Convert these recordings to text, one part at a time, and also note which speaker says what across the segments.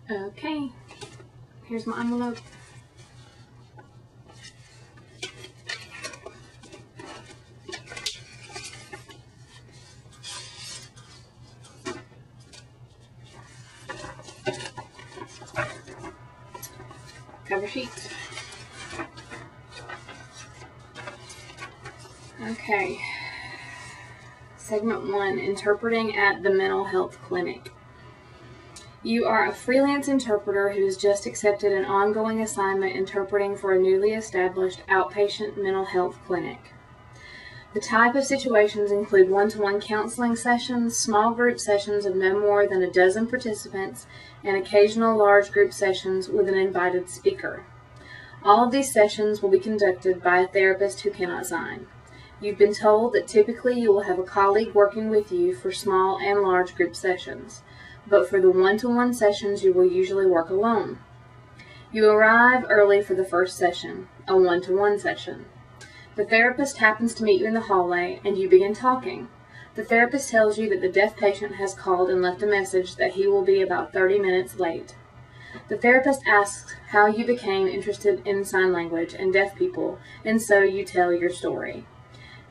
Speaker 1: Okay, here's my envelope. Cover sheet. Okay. Segment 1, Interpreting at the Mental Health Clinic. You are a freelance interpreter who has just accepted an ongoing assignment interpreting for a newly established outpatient mental health clinic. The type of situations include one-to-one counseling sessions, small group sessions of no more than a dozen participants, and occasional large group sessions with an invited speaker. All of these sessions will be conducted by a therapist who cannot sign. You've been told that typically you will have a colleague working with you for small and large group sessions, but for the one-to-one sessions you will usually work alone. You arrive early for the first session, a one-to-one session. The therapist happens to meet you in the hallway and you begin talking. The therapist tells you that the deaf patient has called and left a message that he will be about 30 minutes late. The therapist asks how you became interested in sign language and deaf people, and so you tell your story.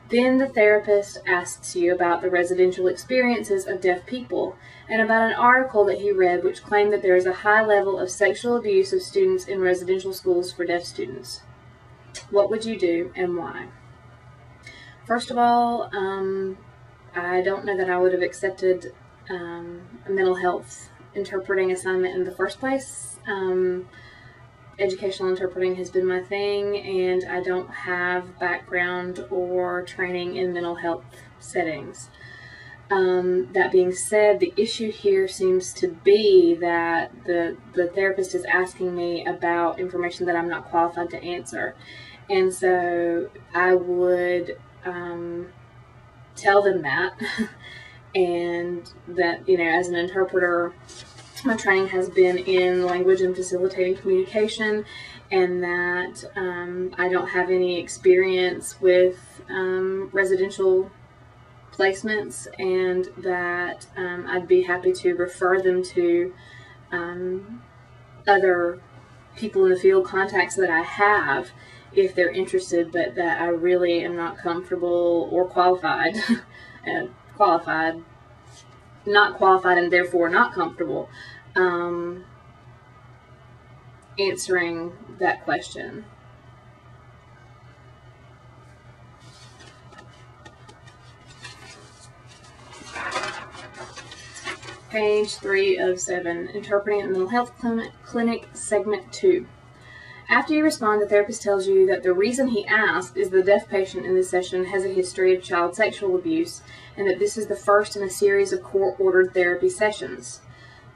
Speaker 1: Then the therapist asks you about the residential experiences of deaf people and about an article that he read which claimed that there is a high level of sexual abuse of students in residential schools for deaf students. What would you do and why? First of all, I don't know that I would have accepted a mental health interpreting assignment in the first place. Educational interpreting has been my thing, and I don't have background or training in mental health settings. That being said, the issue here seems to be that the therapist is asking me about information that I'm not qualified to answer. And so I would tell them that, and that, you know, as an interpreter, my training has been in language and facilitating communication, and that I don't have any experience with residential placements, and that I'd be happy to refer them to other people in the field, contacts that I have, if they're interested, but that I really am not comfortable or qualified, not qualified and therefore not comfortable answering that question. Page 3 of 7, Interpreting at the Mental Health Clinic, Segment 2. After you respond, the therapist tells you that the reason he asked is the deaf patient in this session has a history of child sexual abuse, and that this is the first in a series of court-ordered therapy sessions.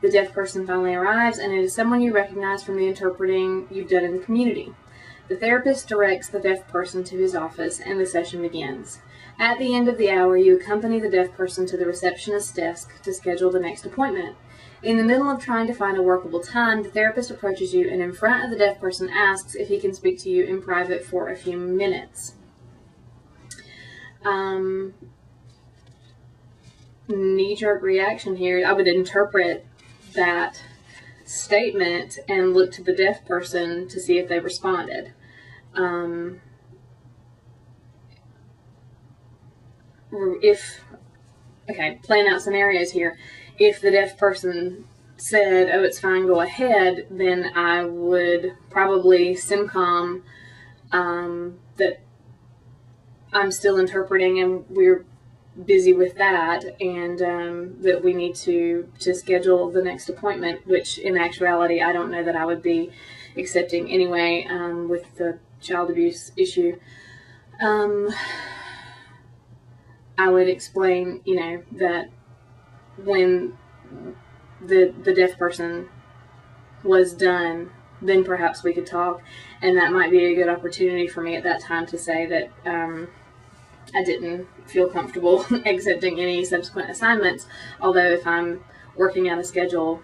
Speaker 1: The deaf person finally arrives, and it is someone you recognize from the interpreting you've done in the community. The therapist directs the deaf person to his office, and the session begins. At the end of the hour, you accompany the deaf person to the receptionist's desk to schedule the next appointment. In the middle of trying to find a workable time, the therapist approaches you and in front of the deaf person asks if he can speak to you in private for a few minutes. Knee-jerk reaction here. I would interpret that statement and look to the deaf person to see if they responded. Playing out scenarios here. If the deaf person said, "Oh, it's fine, go ahead," then I would probably SimCom that I'm still interpreting and we're busy with that, and that we need to schedule the next appointment, which in actuality I don't know that I would be accepting anyway with the child abuse issue. I would explain, you know, that when the deaf person was done, then perhaps we could talk, and that might be a good opportunity for me at that time to say that I didn't feel comfortable accepting any subsequent assignments, although if I'm working out a schedule,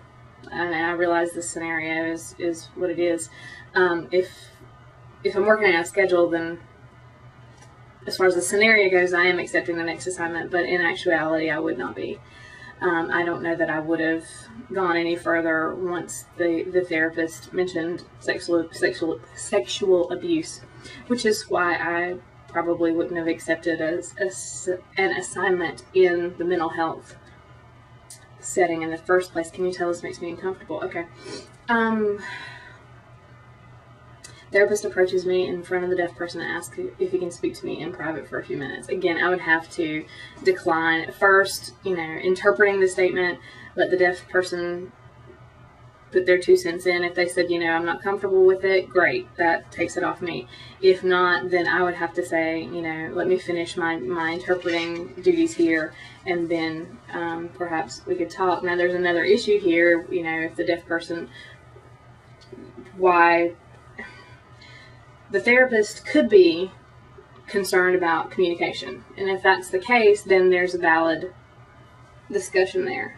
Speaker 1: and I realize this scenario is what it is, if I'm working out a schedule, then as far as the scenario goes, I am accepting the next assignment, but in actuality I would not be. I don't know that I would have gone any further once the therapist mentioned sexual abuse, which is why I probably wouldn't have accepted an assignment in the mental health setting in the first place. Can you tell this makes me uncomfortable? Okay. Therapist approaches me in front of the deaf person and asks if he can speak to me in private for a few minutes. Again, I would have to decline. First, interpreting the statement, let the deaf person put their 2 cents in. If they said, I'm not comfortable with it, great, that takes it off me. If not, then I would have to say, let me finish my interpreting duties here, and then perhaps we could talk. Now, there's another issue here, if the deaf person, the therapist could be concerned about communication. And if that's the case, then there's a valid discussion there.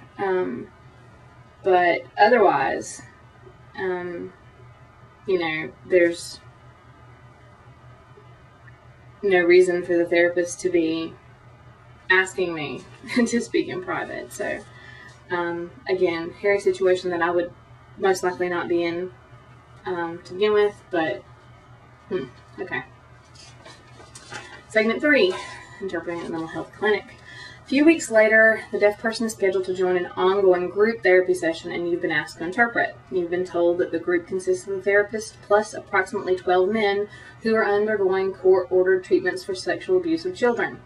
Speaker 1: But otherwise, there's no reason for the therapist to be asking me to speak in private. So, again, hairy situation that I would most likely not be in to begin with, but okay. Segment 3, interpreting at the mental health clinic. A few weeks later, the deaf person is scheduled to join an ongoing group therapy session, and you've been asked to interpret. You've been told that the group consists of the therapist plus approximately 12 men who are undergoing court-ordered treatments for sexual abuse of children.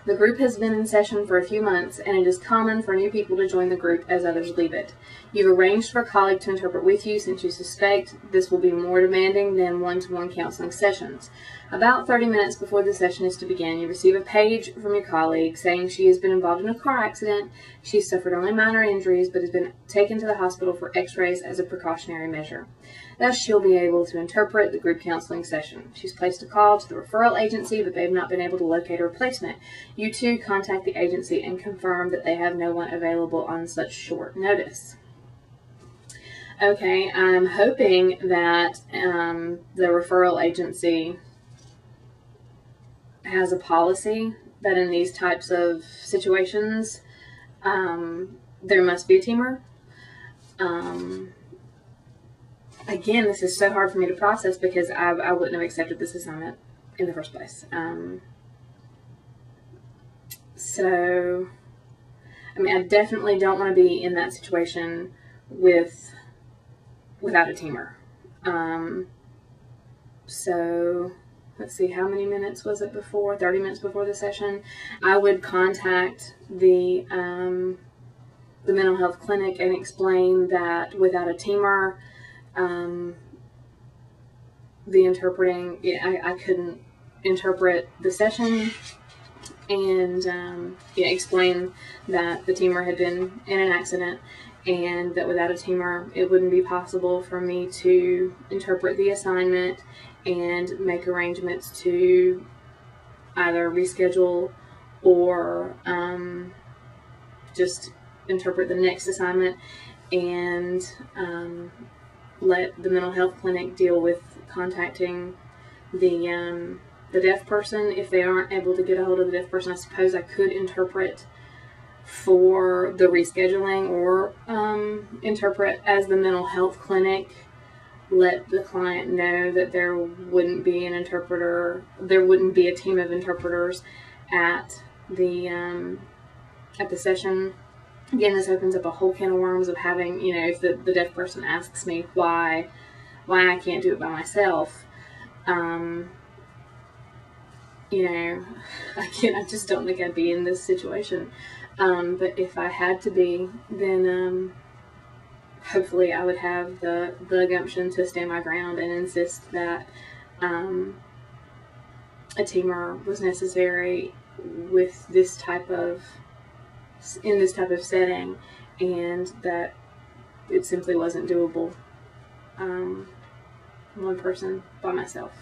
Speaker 1: The group has been in session for a few months, and it is common for new people to join the group as others leave it. You've arranged for a colleague to interpret with you since you suspect this will be more demanding than one-to-one counseling sessions. About 30 minutes before the session is to begin, you receive a page from your colleague saying she has been involved in a car accident, she's suffered only minor injuries, but has been taken to the hospital for x-rays as a precautionary measure. Thus, she'll be able to interpret the group counseling session. She's placed a call to the referral agency, but they've not been able to locate a replacement. You too contact the agency and confirm that they have no one available on such short notice. Okay, I'm hoping that the referral agency has a policy that in these types of situations, there must be a teamer. Again, this is so hard for me to process because I wouldn't have accepted this assignment in the first place. So, I definitely don't want to be in that situation without a teamer. So, let's see, how many minutes was it before? 30 minutes before the session. I would contact the mental health clinic and explain that without a teamer, the interpreting, I couldn't interpret the session, and explain that the teamer had been in an accident, and that without a teamer it wouldn't be possible for me to interpret the assignment and make arrangements to either reschedule or just interpret the next assignment, and let the mental health clinic deal with contacting the deaf person. If they aren't able to get a hold of the deaf person, I suppose I could interpret for the rescheduling, or interpret as the mental health clinic, let the client know that there wouldn't be an interpreter, there wouldn't be a team of interpreters at the session. Again, this opens up a whole can of worms of having, if the deaf person asks me why I can't do it by myself, again, I just don't think I'd be in this situation. But if I had to be, then hopefully I would have the gumption to stand my ground and insist that a teamer was necessary with in this type of setting, and that it simply wasn't doable one person by myself.